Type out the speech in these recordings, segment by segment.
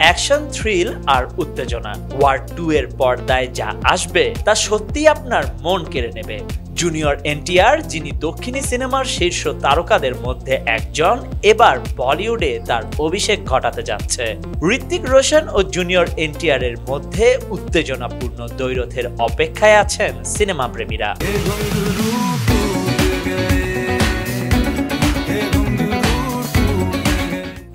Action, thrill আর উত্তেজনা। War 2 এর পর্দায় যা আসবে তা সত্যিই আপনার মন কেড়ে নেবে। জুনিয়র এনটিআর, যিনি দক্ষিণী সিনেমার শীর্ষ তারকাদের মধ্যে একজন, এবার বলিউডে তার অভিষেক ঘটাতে যাচ্ছে। ঋত্বিক রোশন ও জুনিয়র এনটিআর এর মধ্যে উত্তেজনাপূর্ণ দ্বৈরথের অপেক্ষায় আছেন সিনেমা প্রেমীরা।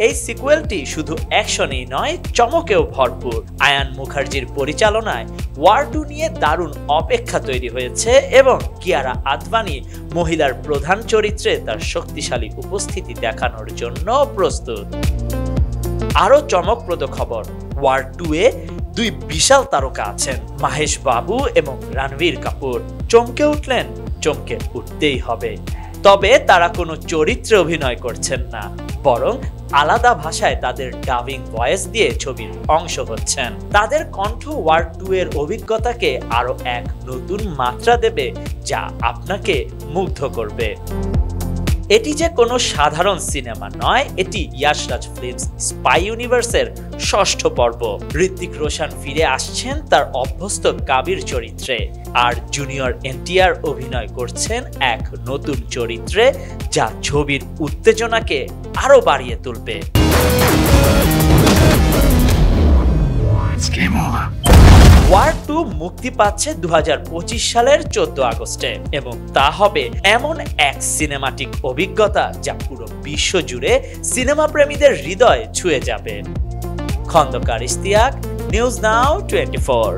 এই সিকুয়েলটি শুধু অ্যাকশনেই নয়, চমকেও ভরপুর। আয়ান মুখার্জির পরিচালনায় ওয়ার 2 নিয়ে দারুণ অপেক্ষা তৈরি হয়েছে এবং কিয়ারা আদভানি মহিলার প্রধান চরিত্রে তার শক্তিশালী উপস্থিতি দেখানোর জন্য প্রস্তুত। আরও চমকপ্রদ খবর, ওয়ার 2 এ 2 বিশাল তারকা আছেন, মাহেশ বাবু এবং রণবীর কাপুর। চমকে উঠলেন? চমকে উঠতেই হবে। তবে তারা কোনো চরিত্রে অভিনয় করছেন না, বরং আলাদা ভাষায় তাদের ডাবিং ভয়েস দিয়ে ছবির অংশ হচ্ছেন। তাদের কণ্ঠ ওয়ার 2 এর অভিজ্ঞতাকে আরো এক নতুন মাত্রা দেবে, যা আপনাকে মুগ্ধ করবে। এটি যে কোনো সাধারণ সিনেমা নয়, এটি ইয়াশ রাজ ফিল্মস স্পাই ইউনিভার্সের 6ষ্ঠ পর্ব। ঋত্বিক রোশন ফিরে আসছেন তার অভ্যস্ত কাবির চরিত্রে, আর জুনিয়র এনটিআর অভিনয় করছেন এক নতুন চরিত্রে, যা ছবির উত্তেজনাকে আরো বাড়িয়ে তুলবে। ওয়ার 2 মুক্তি পাচ্ছে 2025 সালের 14 আগস্টে এবং তা হবে এমন এক সিনেমাটিক অভিজ্ঞতা যা পুরো বিশ্ব জুড়ে সিনেমা প্রেমীদের হৃদয় ছুঁয়ে যাবে। Khandakar Ishtiaq, news now 24।